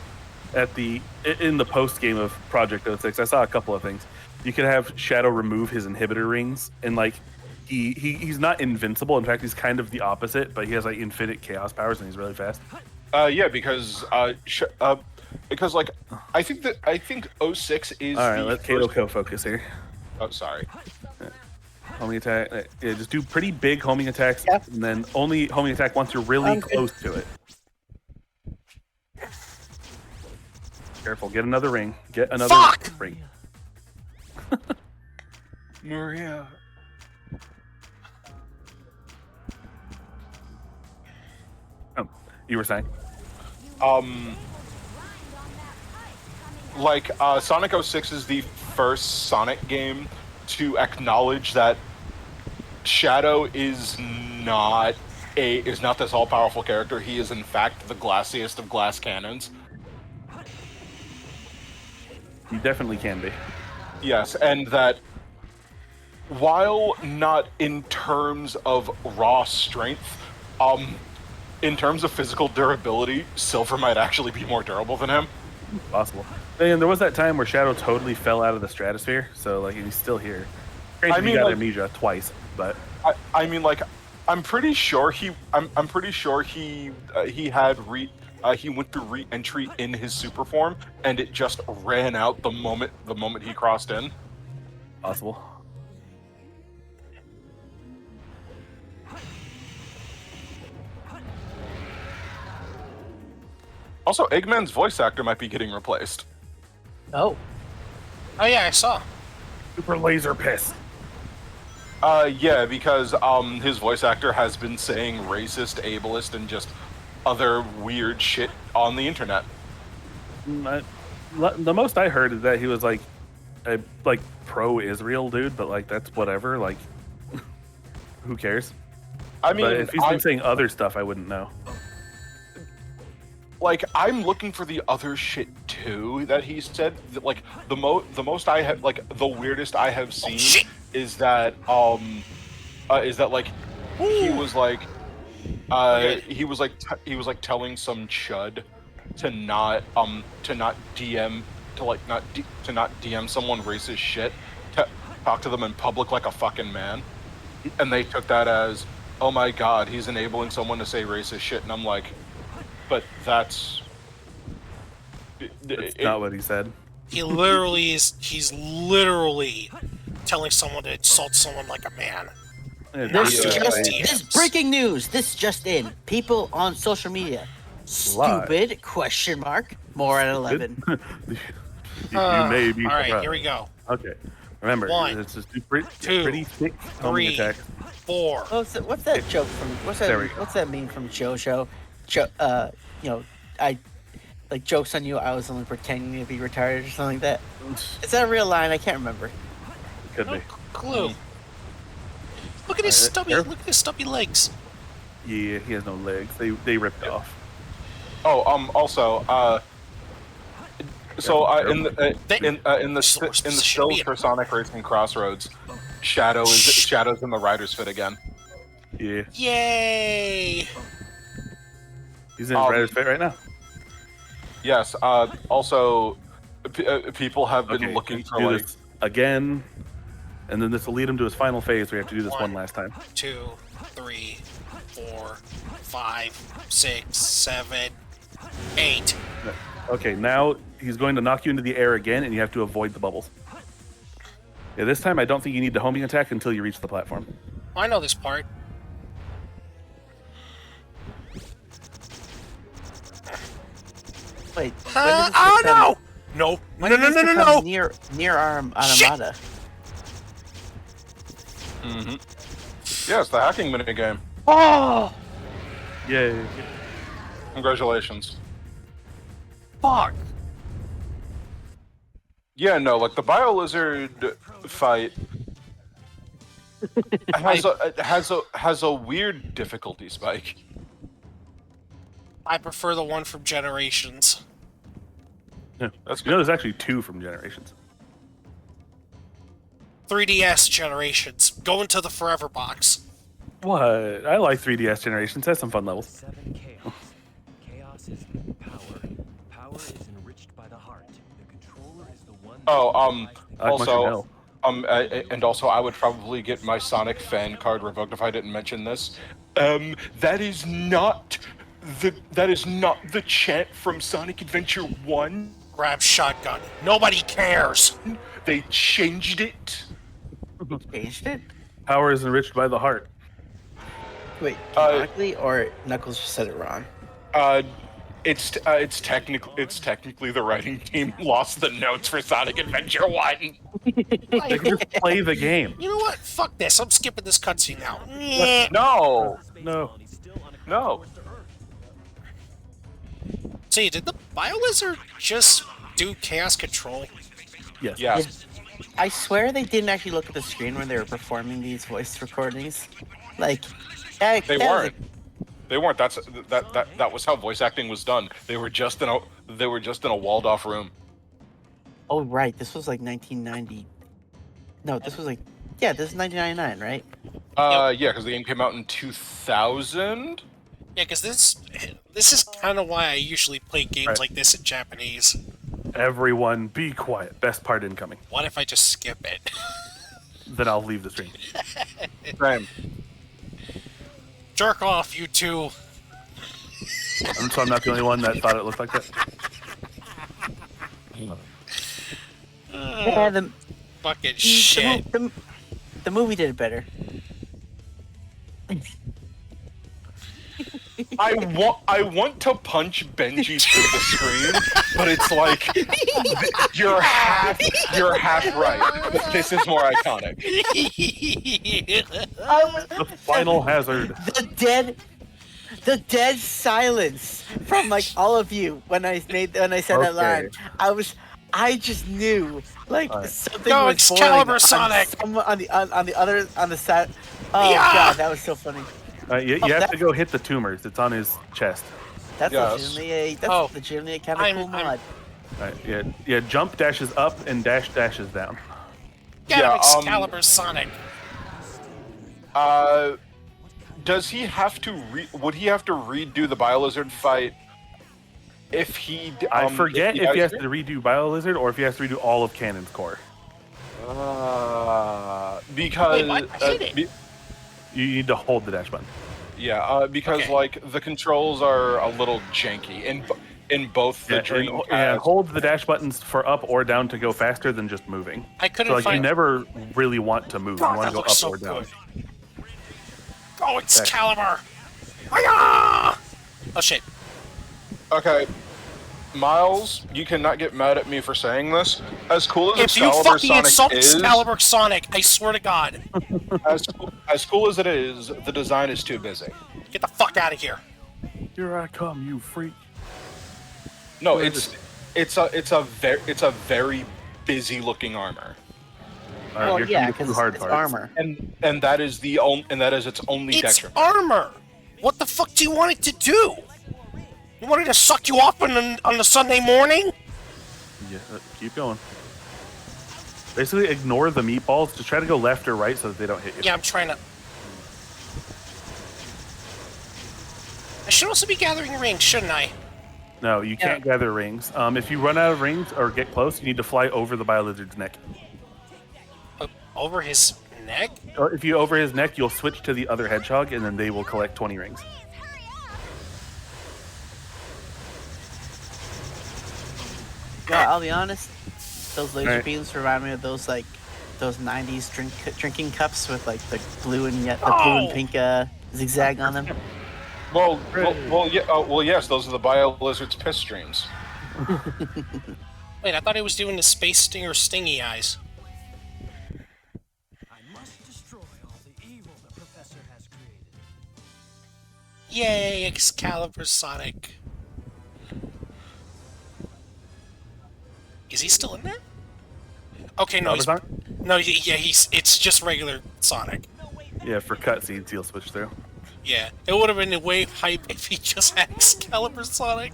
the post game of Project 06, I saw a couple of things. You could have Shadow remove his inhibitor rings, and like he's not invincible. In fact, he's kind of the opposite, but he has like infinite chaos powers and he's really fast. Yeah, because because like I think 06 is All right, the let Kato first... focus here. Oh, sorry. Homing attack. Yeah, just do pretty big homing attacks, Yep. and then only homing attack once you're really I'm good. close to it. Careful, get another ring. Get another Fuck! ring. Maria. Oh, you were saying? Like Sonic 06 is the first Sonic game to acknowledge that Shadow is not this all-powerful character. He is in fact the glassiest of glass cannons. You definitely can be. Yes, and that while not in terms of raw strength, in terms of physical durability, Silver might actually be more durable than him. Possible. And there was that time where Shadow totally fell out of the stratosphere, so like he's still here. Granted, he got amnesia twice, but I mean, like, I'm pretty sure he he went through re-entry in his super form, and it just ran out the moment he crossed in. possible. Also, Eggman's voice actor might be getting replaced. Oh, Oh yeah, I saw. Super laser piss. Yeah, because his voice actor has been saying racist, ableist, and just other weird shit on the internet. The most I heard is that he was like a pro-Israel dude, but like that's whatever. Like, who cares? I mean, But if he's been saying other stuff, I wouldn't know. like, I'm looking for the other shit too that he said. Like the most I have, like the weirdest I have seen shit. is that like he was like he was like telling some chud to not DM someone racist shit, to talk to them in public like a fucking man, and they took that as, oh my god, he's enabling someone to say racist shit, and I'm like, but that's That's not what he said. He's literally telling someone to insult someone like a man. this breaking news. This just in. People on social media. Stupid? Question mark. More at 11. you may be. All right, surprised. here we go. Okay. Remember, One, it's just pretty thick homing 3, attack. 4. What's that joke from? What's There we that? go. What's that meme from JoJo? You know, I like jokes on you. I was only pretending to be retarded or something like that. Is that a real line? I can't remember. Could No be. clue. Look at his stubby legs. Yeah, he has no legs. They ripped off. Oh, also, in the stills for Sonic Racing Crossroads, Shadow's in the rider's fit again. Yeah, Yay! he's in Rider's Fit right now. Yes. Also, people have been Okay, looking let's for do like. this again, and then this will lead him to his final phase. We have to do this one last time. 2, 3, 4, 5, 6, 7, 8. Okay, now he's going to knock you into the air again, and you have to avoid the bubbles. Yeah, this time I don't think you need the homing attack until you reach the platform. I know this part. Wait. Oh no! No! No! Near arm automata. Yeah, it's the hacking minigame. Oh! Yay! Congratulations. Fuck! Yeah, no, like the BioLizard fight has a weird difficulty spike. I prefer the one from Generations. Yeah. That's You know, there's actually 2 from Generations. 3DS Generations. Go into the Forever box. What? I like 3DS Generations. Has some fun levels. 7 chaos. Chaos is power. Power is enriched by the heart. The controller is the one. Also, and also, I would probably get my Sonic fan card revoked if I didn't mention this. That is not that is not the chant from Sonic Adventure 1. Grab shotgun. Nobody cares. They changed it. Changed it? Power is enriched by the heart. Wait, canonically, or Knuckles just said it wrong? It's technically the writing team lost the notes for Sonic Adventure 1. They can just play the game. You know what? Fuck this. I'm skipping this cutscene now. Nyeh. No, No. no. See, did the BioLizard just do chaos control? Yes. Yes. I swear they didn't actually look at the screen when they were performing these voice recordings. Like, They that was weren't. They weren't. That was how voice acting was done. They were just in a walled off room. oh, right. This was like 1990. No, this was like. Yeah, this is 1999, right? Yeah, because the game came out in 2000. Yeah, because this is kind of why I usually play games Right. like this in Japanese. Everyone, be quiet. Best part incoming. What if I just skip it? Then I'll leave the stream. Same. Jerk off, you two. So I'm not the only one that thought it looked like that. Yeah, Fucking shit. The movie did it better. I want to punch Benji through the screen, but it's like you're half right. But this is more iconic. The final hazard. The dead silence from like all of you when I said that line. I just knew like something Go, was Excalibur boiling Sonic! on the side. Oh Yeah! god, that was so funny. You have to go hit the tumors. It's on his chest. That's Yes. legitimately a kind of I'm- cool I'm- mod. Right, yeah. Jump dashes up and dash dashes down. Get Yeah, him, Excalibur Sonic. Does he have to would he have to redo the BioLizard fight if he I forget if he has to to redo BioLizard or if he has to redo all of Canon's core. because Wait, what? I hit it. You need to hold the dash button. because Okay. like the controls are a little janky in both the Yeah, Dream and hold the dash buttons for up or down to go faster than just moving. I couldn't So like you find. never really want to move. God, You want that to go looks up so or down. good. Go, Excalibur! Hiya! Oh shit. Okay, Miles, you cannot get mad at me for saying this. As cool as If you Excalibur fucking Sonic insult is, Excalibur Sonic, I swear to God, as cool as it is, the design is too busy. get the fuck out of here. Here I come, you freak. No, Where it's a very busy looking armor, All right, Well, here's yeah, the because hard it's parts. armor. and that is its only It's detriment. armor. What the fuck do you want it to do? You want it to suck you off on the Sunday morning? Yeah, keep going. Basically, ignore the meatballs. Just try to go left or right so that they don't hit you. Yeah, I'm trying to. I should also be gathering rings, shouldn't I? No, you can't gather rings. If you run out of rings or get close, you need to fly over the BioLizard's neck. Over his neck? Or if you over his neck, you'll switch to the other hedgehog, and then they will collect 20 rings. Yeah, I'll be honest. Those laser Alright. beams remind me of those 90s drinking cups with like the blue and blue Oh! and pink zigzag on them. Well, yes, those are the BioLizard's piss streams. Wait, I thought he was doing the Space Stinger stingy eyes. I must destroy all the evil the professor has created. Yay, Excalibur Sonic. Is he still in there? Okay, no, he's... Sonic? No, it's just regular Sonic. Yeah, for cutscenes, he'll switch through. Yeah, it would have been way hype if he just had Excalibur Sonic.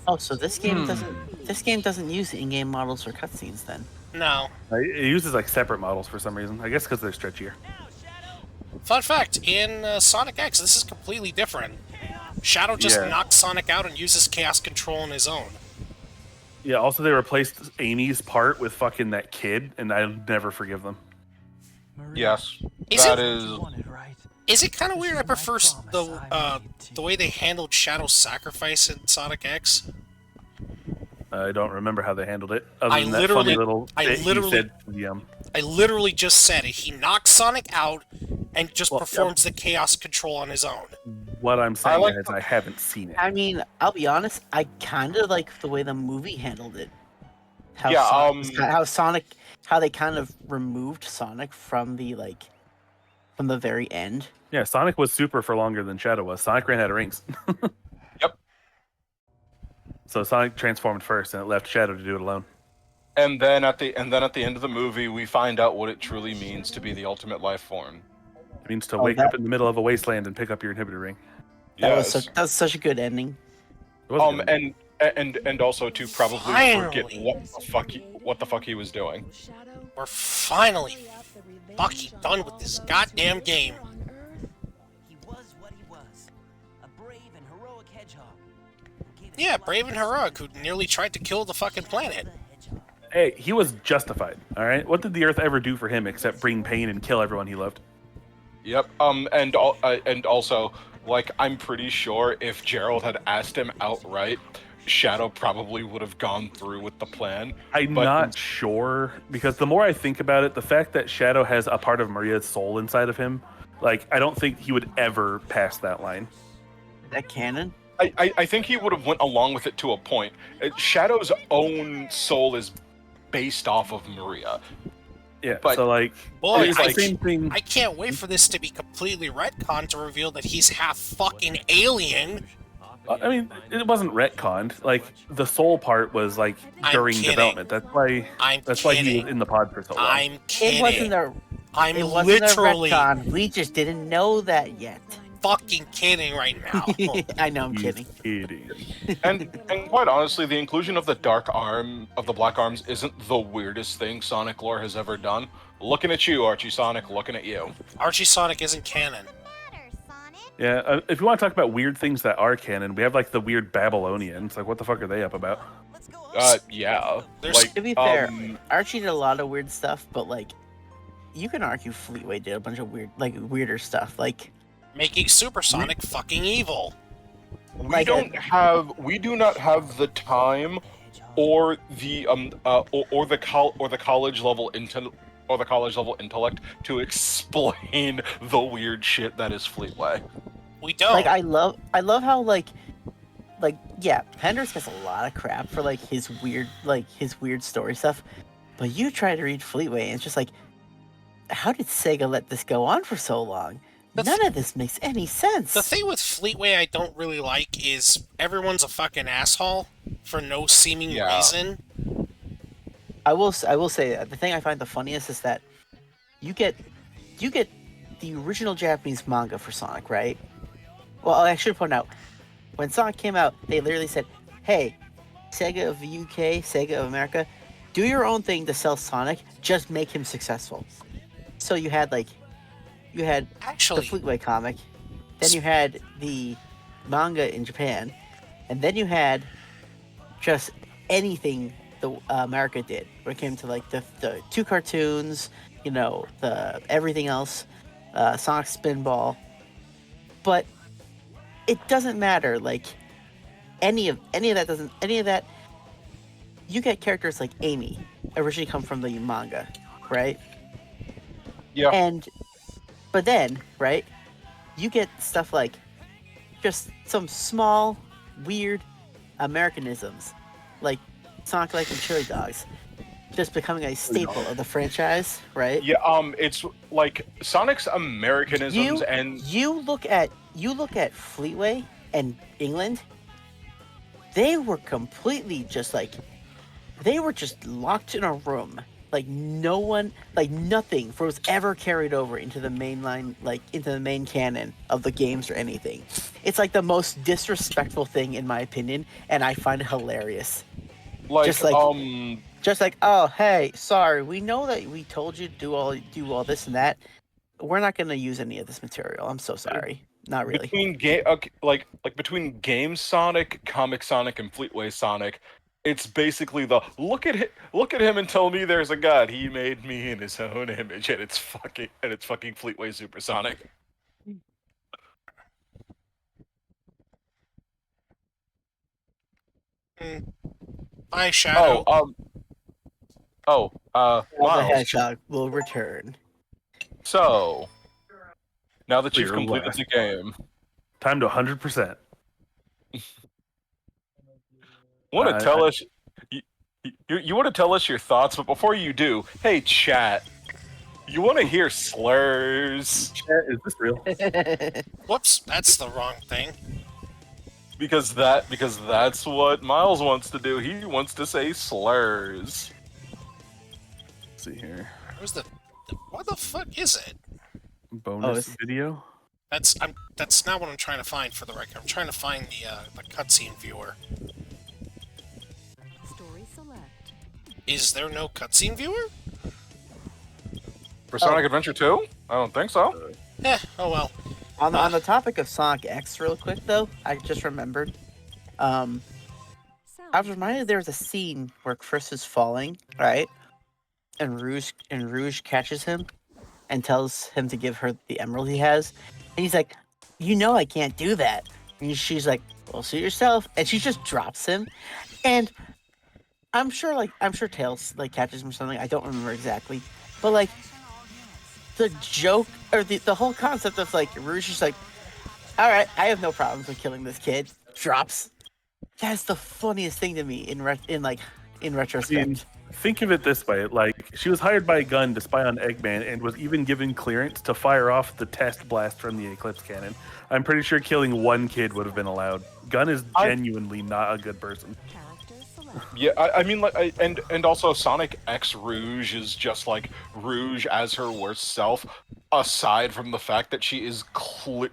Oh, so this game doesn't use in-game models for cutscenes then. No. It uses like separate models for some reason. I guess because they're stretchier. Fun fact, in Sonic X, this is completely different. Shadow just Yeah. knocks Sonic out and uses Chaos Control on his own. Yeah, also they replaced Amy's part with fucking that kid, and I'll never forgive them. Maria, Yes, Is that it- is. you wanted, right? Is it kind of weird? I prefer promise I made to the way they handled Shadow's sacrifice in Sonic X. I don't remember how they handled it, other I than that literally- funny little I bit he literally- said to the I literally just said it. He knocks Sonic out and just Well, performs the chaos control on his own. What I'm saying like is I haven't seen it. I mean, I'll be honest. I kind of like the way the movie handled it. How Yeah, how they kind of removed Sonic from the from the very end. Yeah, Sonic was super for longer than Shadow was. Sonic ran out of rings. Yep. So Sonic transformed first, and it left Shadow to do it alone. And then at the end of the movie, we find out what it truly means to be the ultimate life form. It means to Oh, wake that- up in the middle of a wasteland and pick up your inhibitor ring. That Yes. was such a good ending. It was good. And also to probably forget Finally. what the fuck he was doing. We're finally fucking done with this goddamn game. He was what he was. A brave and heroic hedgehog. who gave his Yeah, life Brave and to Heroic, who serve nearly tried to kill the fucking planet. the hedgehog. Hey, he was justified. All right, what did the Earth ever do for him except bring pain and kill everyone he loved? Yep. And also, like, I'm pretty sure if Gerald had asked him outright, Shadow probably would have gone through with the plan. I'm But- not sure, because the more I think about it, the fact that Shadow has a part of Maria's soul inside of him, like, I don't think he would ever pass that line. Is that canon? I think he would have went along with it to a point. Shadow's own soul is based off of Maria. Yeah, But- so like, Boy, it's I the same thing. I can't wait for this to be completely retconned to reveal that he's half fucking alien. I mean, it wasn't retconned. Like, the soul part was like I'm during kidding. development. That's why he kidding. was in the pod for so long. I'm It kidding. wasn't a. I'm It wasn't literally a retcon. We just didn't know that yet. fucking kidding right now. I know. I'm He's kidding. kidding. And quite honestly, the inclusion of the dark arm of the black arms isn't the weirdest thing Sonic lore has ever done. Looking at you, Archie Sonic, looking at you. Archie Sonic isn't canon. Yeah, if you want to talk about weird things that are canon, we have like the weird Babylonians. Like, what the fuck are they up about? Yeah. There's- Like, To be fair, um, Archie did a lot of weird stuff, but you can argue Fleetway did a bunch of weirder stuff. Making Supersonic fucking evil. we do not have the time or the college level intellect to explain the weird shit that is Fleetway. We don't. I love how yeah, Penders gets a lot of crap for his weird story stuff, but you try to read Fleetway and it's just like, how did Sega let this go on for so long? The None of this makes any sense. The thing with Fleetway I don't really like is everyone's a fucking asshole for no seeming Yeah. reason. I will say that the thing I find the funniest is that you get the original Japanese manga for Sonic, right? Well, I should point out when Sonic came out, they literally said, "Hey, Sega of the UK, Sega of America, do your own thing to sell Sonic. Just make him successful." So you had the Actually, Fleetway comic, then you had the manga in Japan, and then you had just anything the America did when it came to the two cartoons, the everything else, Sonic Spinball. But it doesn't matter. Any of that. You get characters like Amy originally come from the manga, right? Yeah. But then, right, you get stuff like just some small, weird Americanisms, like Sonic Like and Chili Dogs, just becoming a staple of the franchise, right? Yeah, it's like Sonic's Americanisms and You look at Fleetway and England, they were completely just they were just locked in a room. Nothing was ever carried over into the mainline, into the main canon of the games or anything. It's the most disrespectful thing in my opinion, and I find it hilarious. Just oh hey, sorry, we know that we told you to do all this and that. We're not gonna use any of this material. I'm so sorry. Not really. between between Game Sonic, Comic Sonic, and Fleetway Sonic, it's basically the look at him and tell me there's a god. He made me in his own image, and it's fucking Fleetway Supersonic. Bye, Shadow. The Miles. Hedgehog will return. So, now that you've Clear completed last. the game, Time to 100%. want to tell us you want to tell us your thoughts, but before you do, hey chat, you want to hear slurs? Chat, is this real? Whoops, that's the wrong thing. Because that's what Miles wants to do. He wants to say slurs. Let's see here. Where's the what the fuck is it? Bonus it's- video. That's not what I'm trying to find for the record. I'm trying to find the cutscene viewer. Story select. Is there no cutscene viewer? For Sonic Adventure 2? I don't think so. Oh well. On the topic of Sonic X, real quick though, I just remembered. I was reminded there was a scene where Chris is falling, right? And Rouge catches him and tells him to give her the emerald he has. And he's like, "You know I can't do that." And she's like, "Well, suit yourself." And she just drops him. And I'm sure Tails like catches him or something. I don't remember exactly, but like the joke or the whole concept of like Rouge is like, "All right, I have no problems with killing this kid." Drops. That's the funniest thing to me in retrospect. Think of it this way: like she was hired by Gun to spy on Eggman, and was even given clearance to fire off the test blast from the Eclipse cannon. I'm pretty sure killing one kid would have been allowed. Gun is genuinely not a good person. Character select. Yeah, I mean, like, and also Sonic X Rouge is just like Rouge as her worst self. Aside from the fact that she is clearly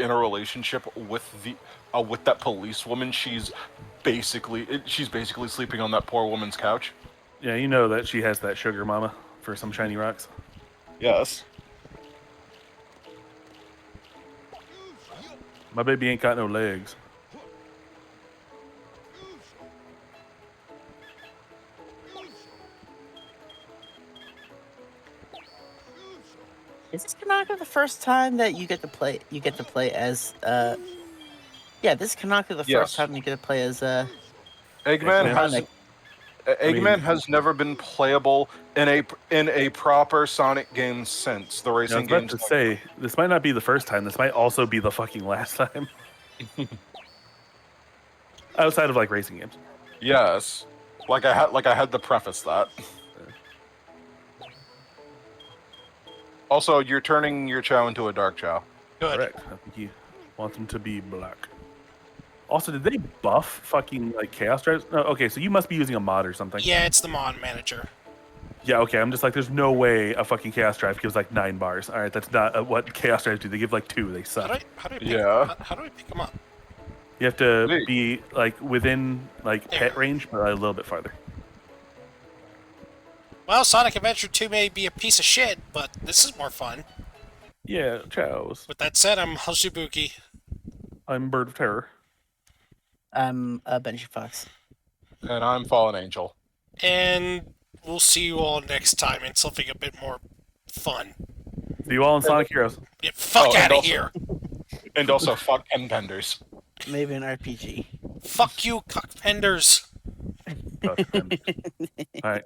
in a relationship with that policewoman, she's basically sleeping on that poor woman's couch. Yeah, you know that she has that sugar mama for some shiny rocks. Yes. My baby ain't got no legs. Is this Kanaka the first time that you get to play? You get to play as yeah. This is Kanaka the Yes. first time you get to play as Eggman Eggman. has Sonic. Eggman has never been playable in a proper Sonic game since the I racing was about games. to say, this might not be the first time. This might also be the fucking last time. Outside of like racing games. Yes, like I had to preface that. Also, you're turning your Chow into a Dark Chow. Good. Correct. I think he wants him to be black. Also, did they buff fucking like Chaos Drives? No, okay, so you must be using a mod or something. Yeah, it's the mod manager. Yeah, okay. I'm just like, there's no way a fucking Chaos Drive gives like 9 bars. All right, that's not what Chaos Drives do. They give like 2. They suck. How do I pick them up? You have to Wait. be like within like pet range, but a little bit farther. Well, Sonic Adventure 2 may be a piece of shit, but this is more fun. Yeah, chows. With that said, I'm Hoshibuki. I'm Bird of Terror. I'm Benji Fox. And I'm Fallen Angel. And we'll see you all next time in something a bit more fun. See you all in Sonic Heroes. Get fuck Oh, and out of also- here! And also, fuck Ken Penders. Maybe an RPG. Fuck you, cockpenders! All right.